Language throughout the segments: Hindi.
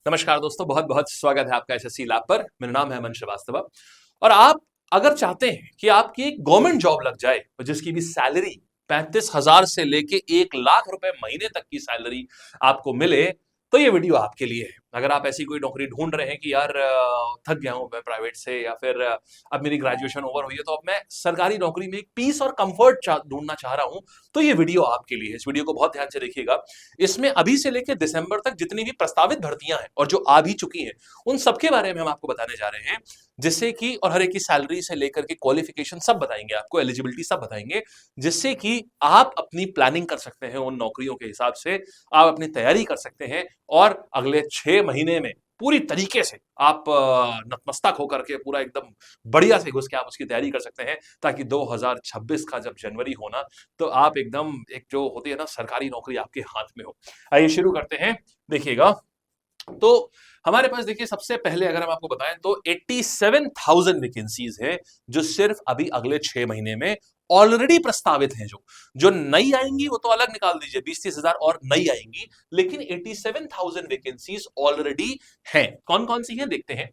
नमस्कार दोस्तों, बहुत बहुत स्वागत है आपका एसएससी लैब पर। मेरा नाम है अमन श्रीवास्तव और आप अगर चाहते हैं कि आपकी एक गवर्नमेंट जॉब लग जाए जिसकी भी सैलरी 35,000 से लेके 1 लाख रुपए महीने तक की सैलरी आपको मिले, तो ये वीडियो आपके लिए है। अगर आप ऐसी कोई नौकरी ढूंढ रहे हैं कि यार थक गया हूं मैं प्राइवेट से, या फिर अब मेरी ग्रेजुएशन ओवर हुई है तो अब मैं सरकारी नौकरी में एक पीस और कंफर्ट ढूंढना चाह रहा हूं, तो ये वीडियो आपके लिए है। इस वीडियो को बहुत ध्यान से देखिएगा। इसमें अभी से लेकर दिसंबर तक जितनी भी प्रस्तावित भर्तियां हैं और जो आ भी चुकी हैं, उन सबके बारे में हम आपको बताने जा रहे हैं, जिससे कि और हर एक की सैलरी से लेकर के क्वालिफिकेशन सब बताएंगे, आपको एलिजिबिलिटी सब बताएंगे, जिससे कि आप अपनी प्लानिंग कर सकते हैं उन नौकरियों के हिसाब से, आप अपनी तैयारी कर सकते हैं और अगले 6 महीने में पूरी तरीके से आप नतमस्तक होकर के पूरा एकदम बढ़िया से घुस के आप उसकी तैयारी कर सकते हैं, ताकि 2026 का जब जनवरी होना तो आप एकदम एक जो होती है ना सरकारी नौकरी आपके हाथ में हो। आइए शुरू करते हैं। देखिएगा, तो हमारे पास देखिए सबसे पहले अगर हम आपको बताएं तो 87,000 वैकेंसीज हैं जो सिर्फ अभी अगले 6 महीने में ऑलरेडी प्रस्तावित हैं। जो नई आएंगी वो तो अलग निकाल दीजिए, 20-30 हजार और नई आएंगी, लेकिन 87,000 वैकेंसीज ऑलरेडी हैं। कौन कौन सी हैं देखते हैं।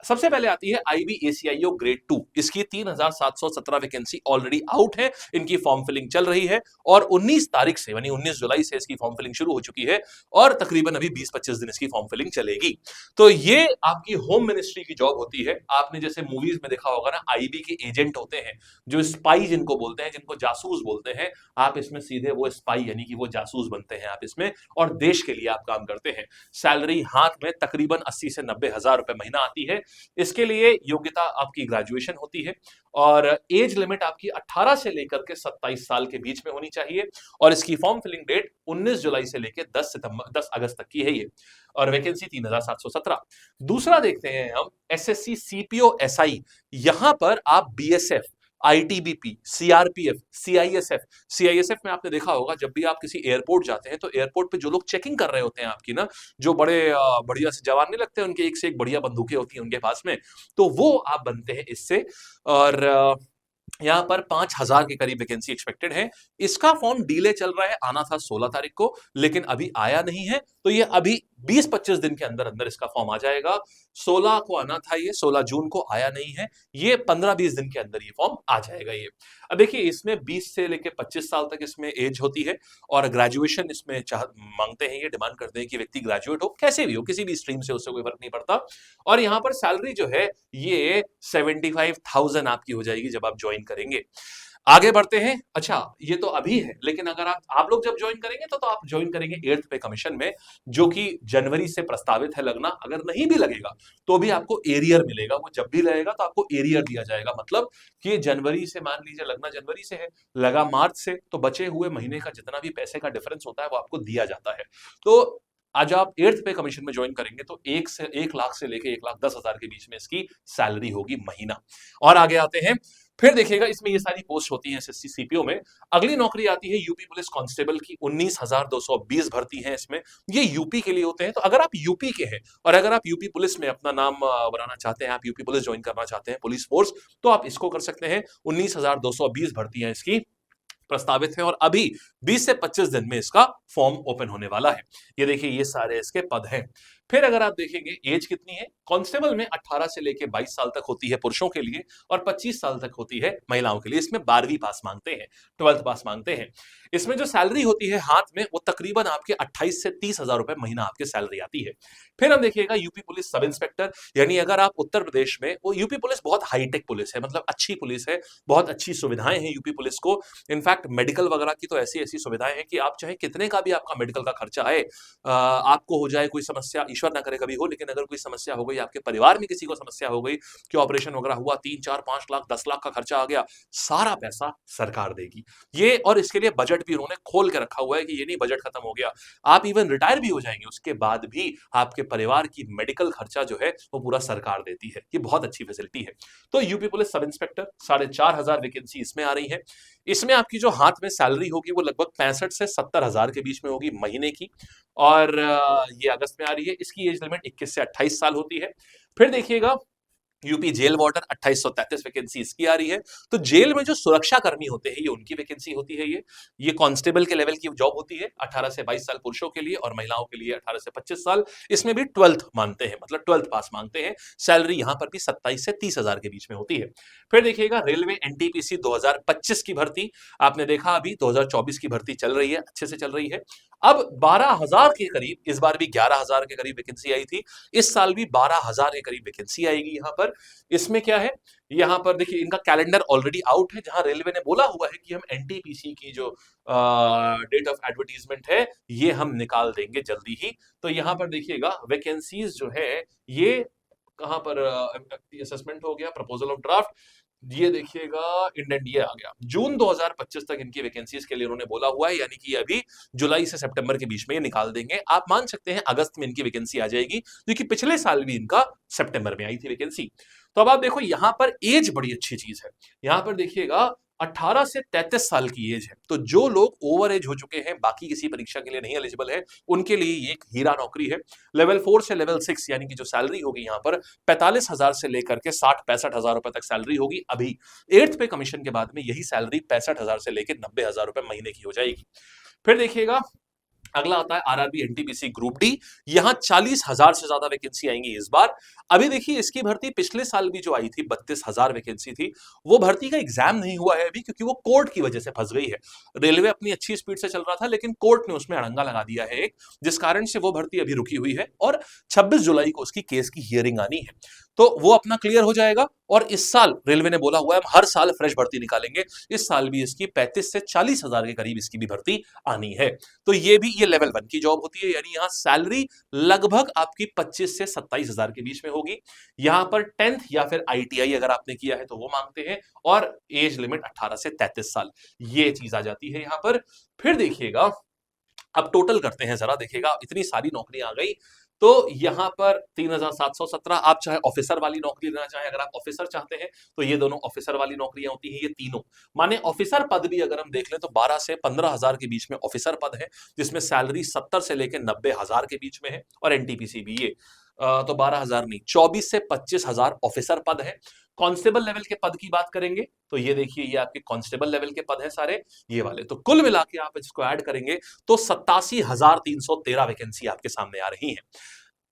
सबसे पहले आती है IBACIO ग्रेड 2। इसकी 3,717 वैकेंसी ऑलरेडी आउट है, इनकी फॉर्म फिलिंग चल रही है और 19 तारीख से यानी 19 जुलाई से इसकी फॉर्म फिलिंग शुरू हो चुकी है और तकरीबन अभी 20-25 दिन इसकी फॉर्म फिलिंग चलेगी। तो ये आपकी होम मिनिस्ट्री की जॉब होती है। आपने जैसे मूवीज में देखा होगा ना, IB के एजेंट होते हैं, जो स्पाई जिनको बोलते हैं, जिनको जासूस बोलते हैं, आप इसमें सीधे वो स्पाई यानी कि वो जासूस बनते हैं आप इसमें, और देश के लिए आप काम करते हैं। सैलरी हाथ में तकरीबन 80 से 90 हजार रुपए महीना आती है। इसके लिए योग्यता आपकी ग्रेजुएशन होती है और एज लिमिट आपकी 18 से लेकर के 27 साल के बीच में होनी चाहिए और इसकी फॉर्म फिलिंग डेट 19 जुलाई से लेकर 10 अगस्त तक की है ये, और वैकेंसी 3,717। दूसरा देखते हैं हम SSC CPO SI। यहां पर आप BSF, ITBP, CRPF, CISF में आपने देखा होगा, जब भी आप किसी एयरपोर्ट जाते हैं तो एयरपोर्ट पे जो लोग चेकिंग कर रहे होते हैं आपकी ना, जो बड़े बढ़िया से जवान नहीं लगते, उनके एक से एक बढ़िया बंदूकें होती हैं उनके पास में, तो वो आप बनते हैं इससे। और यहाँ पर 5,000 के करीब वैकेंसी एक्सपेक्टेड है। इसका फॉर्म डीले चल रहा है, आना था 16 तारीख को लेकिन अभी आया नहीं है, तो ये अभी 20-25 दिन के अंदर अंदर इसका फॉर्म आ जाएगा। 16 को आना था, ये 16 जून को आया नहीं है, ये 15-20 दिन के अंदर ये फॉर्म आ जाएगा ये। अब देखिए, इसमें 20 से लेकर 25 साल तक इसमें एज होती है और ग्रेजुएशन इसमें मांगते हैं, ये डिमांड करते हैं कि व्यक्ति ग्रेजुएट हो, कैसे भी हो, किसी भी स्ट्रीम से, उससे कोई फर्क नहीं पड़ता। और यहाँ पर सैलरी जो है ये 75,000 आपकी हो जाएगी जब आप ज्वाइन करेंगे। आगे बढ़ते हैं। अच्छा, ये तो अभी है, लेकिन अगर आप लोग जब ज्वाइन करेंगे तो आप ज्वाइन करेंगे 8th पे कमीशन में, जो कि जनवरी से प्रस्तावित है लगना। अगर नहीं भी लगेगा तो भी आपको एरियर मिलेगा, वो जब भी लगेगा तो आपको एरियर दिया जाएगा, मतलब कि जनवरी से, मान लीजिए लगना जनवरी से है, लगा मार्च से, तो बचे हुए महीने का जितना भी पैसे का डिफरेंस होता है वो आपको दिया जाता है। तो आज आप 8th पे कमीशन में ज्वाइन करेंगे तो 1 लाख से लेके 1,10,000 के बीच में इसकी सैलरी होगी महीना। और आगे आते हैं, फिर देखिएगा इसमें ये सारी पोस्ट होती हैं SSC CPO में। अगली नौकरी आती है यूपी पुलिस कांस्टेबल की। 19,220 भर्ती हैं इसमें, ये यूपी के लिए होते हैं। तो अगर आप यूपी के हैं और अगर आप यूपी पुलिस में अपना नाम बनाना चाहते हैं, आप यूपी पुलिस ज्वाइन करना चाहते हैं, पुलिस फोर्स, तो आप इसको कर सकते हैं। 19,220 भर्तियां इसकी प्रस्तावित है और अभी 20 से 25 दिन में इसका फॉर्म ओपन होने वाला है। ये देखिए, ये सारे इसके पद हैं। फिर अगर आप देखेंगे एज कितनी है, कांस्टेबल में 18 से लेके 22 साल तक होती है पुरुषों के लिए और 25 साल तक होती है महिलाओं के लिए। इसमें 12वीं पास मांगते हैं, 12th पास मांगते हैं। इसमें जो सैलरी होती है हाथ में, वो तकरीबन आपके 28 से 30 हजार रुपए महीना आपके सैलरी आती है। फिर हम देखिएगा यूपी पुलिस सब इंस्पेक्टर, यानी अगर आप उत्तर प्रदेश में, वो यूपी पुलिस बहुत हाईटेक पुलिस है, मतलब अच्छी पुलिस है, बहुत अच्छी सुविधाएं हैं यूपी पुलिस को। इनफैक्ट मेडिकल वगैरह की तो ऐसी ऐसी सुविधाएं हैं कि आप चाहे कितने का भी आपका मेडिकल का खर्चा आए, आपको हो जाए कोई समस्या, ईश्वर ना करे कभी हो, लेकिन अगर कोई समस्या हो गई, आपके परिवार में किसी को समस्या हो गई कि ऑपरेशन वगैरह हुआ, 3-4-5 लाख 10 लाख का खर्चा आ गया, सारा पैसा सरकार देगी ये। और इसके लिए बजट भी उन्होंने खोल के रखा हुआ है कि ये नहीं बजट खत्म हो गया, आप इवन रिटायर भी हो जाएंगे उसके बाद भी आपके परिवार की मेडिकल खर्चा जो है वो पूरा सरकार देती है। ये बहुत अच्छी फैसिलिटी है। तो UP police sub inspector 4,500 vacancy इसमें आ रही है। इसमें आपकी जो हाथ में सैलरी होगी वो लगभग 65 से 70 हजार के बीच में होगी महीने की, और ये अगस्त में आ रही है। इसकी एज लिमिट 21 से 28 साल होती है। फिर देखिएगा, यूपी जेल वार्डन 2833 वैकेंसी इसकी आ रही है। तो जेल में जो सुरक्षा कर्मी होते हैं ये उनकी वैकेंसी होती है। ये कांस्टेबल के लेवल की जॉब होती है, 18 से 22 साल पुरुषों के लिए और महिलाओं के लिए 18 से 25 साल। इसमें भी 12th मांगते हैं, मतलब 12th पास मांगते हैं। सैलरी यहां पर भी 27 से 30 हजार के बीच में होती है। फिर देखिएगा रेलवे एनटीपीसी 2025 की भर्ती, आपने देखा अभी 2024 की भर्ती चल रही है, अच्छे से चल रही है। अब 12,000 के करीब, इस बार भी 11,000 के करीब वैकेंसी आई थी, इस साल भी 12,000 के करीब वैकेंसी आएगी यहां पर। इसमें क्या है, यहां पर देखिए इनका कैलेंडर ऑलरेडी आउट है, जहां रेलवे ने बोला हुआ है कि हम एनटीपीसी की जो डेट ऑफ एडवर्टीजमेंट है ये हम निकाल देंगे जल्दी ही। तो यहां पर देखिएगा वैकेंसीज जो है ये कहां पर असेसमेंट हो गया, प्रपोजल ऑफ ड्राफ्ट, ये देखिएगा इंडेंट ये आ गया, जून 2025 तक इनकी वैकेंसीज के लिए उन्होंने बोला हुआ है, यानी कि अभी जुलाई से सितंबर के बीच में ये निकाल देंगे। आप मान सकते हैं अगस्त में इनकी वैकेंसी आ जाएगी, क्योंकि पिछले साल भी इनका सितंबर में आई थी वैकेंसी। तो अब आप देखो यहां पर एज बड़ी अच्छी चीज है, यहां पर देखिएगा 18 से 33 साल की एज है। तो जो लोग ओवर एज हो चुके हैं, बाकी किसी परीक्षा के लिए नहीं एलिजिबल है, उनके लिए ये एक हीरा नौकरी है। लेवल 4 से लेवल 6 यानी कि जो सैलरी होगी यहाँ पर 45,000 से लेकर के 60-65 हजार रुपए तक सैलरी होगी। अभी 8th पे कमीशन के बाद में यही सैलरी 65,000 से लेकर 90,000 रुपए महीने की हो जाएगी। फिर देखिएगा अगला आता है आरआरबी एनटीपीसी ग्रुप डी, यहां 40,000 से ज्यादा वैकेंसी आएंगी इस बार। अभी देखिए इसकी भर्ती पिछले साल भी जो आई थी 32,000 वैकेंसी थी, वो भर्ती का एग्जाम नहीं हुआ है अभी, क्योंकि वो कोर्ट की वजह से फंस गई है। रेलवे अपनी अच्छी स्पीड से चल रहा था, लेकिन कोर्ट ने उसमें अड़ंगा लगा दिया है एक, जिस कारण से वो भर्ती अभी रुकी हुई है और 26 जुलाई को उसकी केस की हियरिंग आनी है। तो वो अपना क्लियर हो जाएगा और इस साल रेलवे ने बोला हुआ है हम हर साल फ्रेश भर्ती निकालेंगे। इस साल भी इसकी 35 से 40 हजार के करीब इसकी भी भर्ती आनी है। तो ये लेवल 1 की जॉब होती है, यानी यहां सैलरी लगभग आपकी 25 से 27 हजार के बीच में होगी। यहां पर 10th या फिर आईटीआई अगर आपने किया है तो वो मांगते हैं, और एज लिमिट 18 से 33 साल, ये चीज आ जाती है यहां पर। फिर देखिएगा अब टोटल करते हैं जरा, देखिएगा इतनी सारी नौकरी आ गई। तो यहां पर 3,717, आप चाहे ऑफिसर वाली नौकरी लेना चाहे, अगर आप ऑफिसर चाहते हैं तो ये दोनों ऑफिसर वाली नौकरियां होती हैं, ये तीनों माने ऑफिसर पद भी अगर हम देख लें तो 12 से 15 हजार के बीच में ऑफिसर पद है, जिसमें सैलरी 70 से लेकर 90,000 के बीच में है। और एनटीपीसी भी ये तो 12,000 नहीं, 24 से 25,000 ऑफिसर पद है। कांस्टेबल लेवल के पद की बात करेंगे तो ये देखिए ये आपके कांस्टेबल लेवल के पद हैं सारे ये वाले। तो कुल मिला के आप इसको ऐड करेंगे तो 87,313 वैकेंसी आपके सामने आ रही है।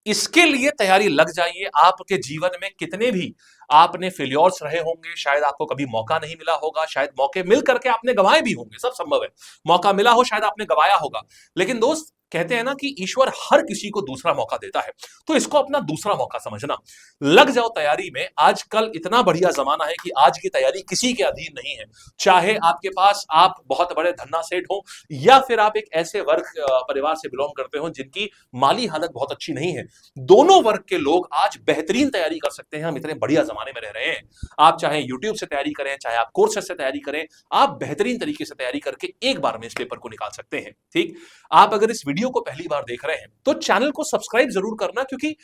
इसके लिए तैयारी लग जाइए। आपके जीवन में कितने भी आपने फेल्योर्स रहे होंगे, शायद आपको कभी मौका नहीं मिला होगा, शायद मौके मिल करके आपने गंवाए भी होंगे, सब संभव है। मौका मिला हो, शायद आपने गंवाया होगा, लेकिन दोस्त कहते हैं ना कि ईश्वर हर किसी को दूसरा मौका देता है, तो इसको अपना दूसरा मौका समझना। लग जाओ तैयारी में। आजकल इतना बढ़िया जमाना है कि आज की तैयारी किसी के अधीन नहीं है, चाहे आपके पास आप बहुत बड़े धन्ना सेठ हो या फिर आप एक ऐसे वर्ग परिवार से बिलोंग करते हो जिनकी माली हालत बहुत अच्छी नहीं है। दोनों वर्ग के लोग आज बेहतरीन तैयारी कर सकते हैं। हम इतने बढ़िया जमाने में रह रहे हैं। आप चाहे यूट्यूब से तैयारी करें, चाहे आप कोर्सेस से तैयारी करें, आप बेहतरीन तरीके से तैयारी करके एक बार में इस पेपर को निकाल सकते हैं। ठीक, आप अगर इस वीडियो को पहली बार देख रहे हैं तो चैनल को सब्सक्राइब जरूर करना, क्योंकि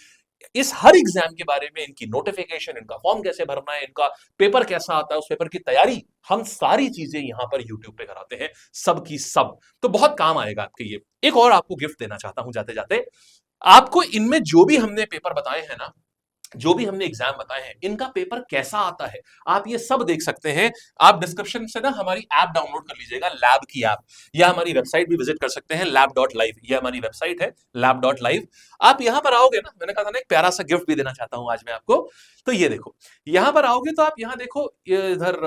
इस हर एग्जाम के बारे में, इनकी नोटिफिकेशन, इनका फॉर्म कैसे भरना है, इनका पेपर कैसा आता है, उस पेपर की तैयारी, हम सारी चीजें यहां पर यूट्यूब पे कराते हैं, सब की सब। तो बहुत काम आएगा आपके ये। एक और आपको गिफ्ट देना चाहता हूं जाते जाते, आपको इनमें जो भी हमने पेपर बताए हैं ना, जो भी हमने एग्जाम बताए हैं, इनका पेपर कैसा आता है आप ये सब देख सकते हैं। आप डिस्क्रिप्शन से ना हमारी ऐप डाउनलोड कर लीजिएगा, लैब की ऐप, या हमारी वेबसाइट भी विजिट कर सकते हैं, lab.live, ये हमारी वेबसाइट है lab.live। आप यहां पर आओगे ना, मैंने कहा था ना एक प्यारा सा गिफ्ट भी देना चाहता हूं आज मैं आपको। तो ये देखो, यहां पर आओगे तो आप यहां देखो, इधर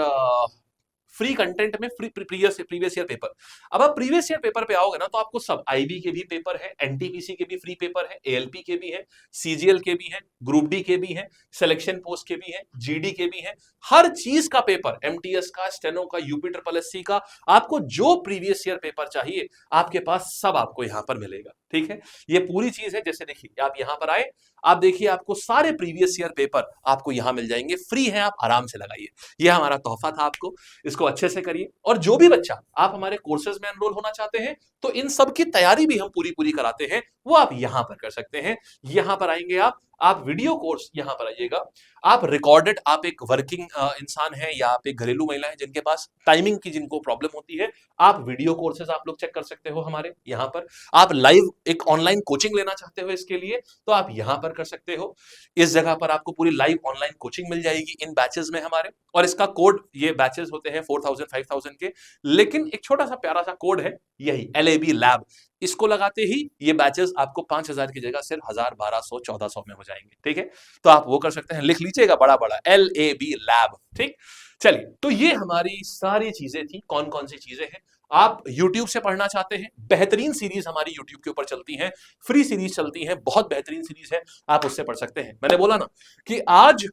फ्री कंटेंट में प्रीवियस ईयर पेपर। अब आप प्रीवियस ईयर पेपर पे आओगे ना तो आपको सब आईबी के भी पेपर है, एनटीपीसी के भी फ्री पेपर है, एएलपी के भी है, सीजीएल के भी है, ग्रुप डी के भी है, सिलेक्शन पोस्ट के भी है, जीडी के भी है, हर चीज का पेपर, एमटीएस का, स्टेनो का, यूपी ट्रिपल एससी का, आपको जो प्रीवियस ईयर पेपर चाहिए आपके पास सब आपको यहां पर मिलेगा। ठीक है, ये पूरी चीज है। जैसे देखिए आप यहां पर आए, आप देखिए आपको सारे प्रीवियस ईयर पेपर आपको यहां मिल जाएंगे, फ्री है, आप आराम से लगाइए। यह हमारा तोहफा था आपको, इसको अच्छे से करिए। और जो भी बच्चा आप हमारे कोर्सेज में एनरोल होना चाहते हैं तो इन सब की तैयारी भी हम पूरी कराते हैं, वो आप यहां पर कर सकते हैं। यहां पर आएंगे आप, आप वीडियो कोर्स यहां पर आइएगा। आप रिकॉर्डेड, आप एक वर्किंग इंसान हैं या आप एक घरेलू महिला हैं जिनके पास टाइमिंग की जिनको प्रॉब्लम होती है, आप वीडियो कोर्सेज आप लोग चेक कर सकते हो हमारे यहाँ पर। आप लाइव एक ऑनलाइन कोचिंग लेना चाहते हो इसके लिए तो आप यहां पर कर सकते हो। इस जगह पर आपको पूरी लाइव ऑनलाइन कोचिंग मिल जाएगी इन बैचेस में हमारे, और इसका कोड, ये बैचेस होते हैं 4000 5000 के, लेकिन एक छोटा सा प्यारा सा कोड है यही LAB लैब, इसको लगाते ही ये बैचेस आपको 5000 की जगह सिर्फ 1000 1200 1400 में हो जाएंगे। ठीक है, तो आप वो कर सकते हैं, लिख लीजिएगा बड़ा बड़ा LAB लैब। ठीक, चलिए, तो ये हमारी सारी चीजें थी। कौन कौन सी चीजें हैं? आप YouTube से पढ़ना चाहते हैं, बेहतरीन सीरीज हमारी YouTube के ऊपर चलती हैं, फ्री सीरीज चलती हैं, बहुत बेहतरीन सीरीज है, आप उससे पढ़ सकते हैं। मैंने बोला ना कि आज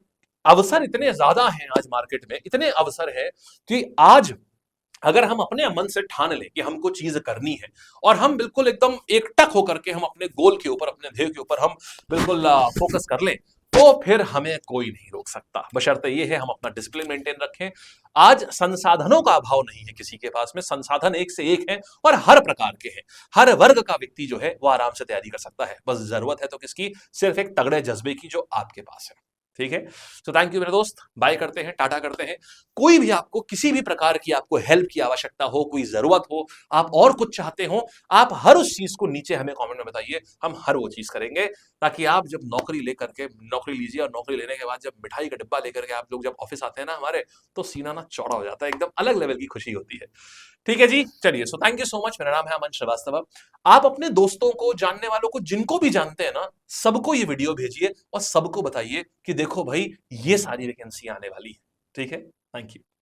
अवसर इतने ज्यादा हैं, आज मार्केट में इतने अवसर है कि आज अगर हम अपने मन से ठान लें कि हमको चीज करनी है और हम बिल्कुल एकदम एकटक होकर के हम अपने गोल के ऊपर, अपने ध्येय के ऊपर हम बिल्कुल फोकस कर लें, तो फिर हमें कोई नहीं रोक सकता। बशर्ते ये है हम अपना डिसिप्लिन मेंटेन रखें। आज संसाधनों का अभाव नहीं है किसी के पास में, संसाधन एक से एक हैं और हर प्रकार के हैं। हर वर्ग का व्यक्ति जो है वो आराम से तैयारी कर सकता है, बस जरूरत है तो किसकी? सिर्फ एक तगड़े जज्बे की जो आपके पास है। ठीक है, तो थैंक यू मेरे दोस्त, बाय करते हैं, टाटा करते हैं। कोई भी आपको किसी भी प्रकार की आपको हेल्प की आवश्यकता हो, कोई जरूरत हो, आप और कुछ चाहते हो, आप हर उस चीज को नीचे हमें कमेंट में बताइए, हम हर वो चीज करेंगे, ताकि आप जब नौकरी लेकर के, नौकरी लीजिए और नौकरी लेने के बाद जब मिठाई का डिब्बा लेकर के आप लोग जब ऑफिस आते हैं ना हमारे, तो सीना ना चौड़ा हो जाता है, एकदम अलग लेवल की खुशी होती है। ठीक है जी, चलिए, so thank you so much. मेरा नाम है अमन श्रीवास्तव। आप अपने दोस्तों को, जानने वालों को, जिनको भी जानते हैं ना, सबको ये वीडियो भेजिए और सबको बताइए कि देखो भाई, ये सारी वैकेंसी आने वाली है। ठीक है, थैंक यू।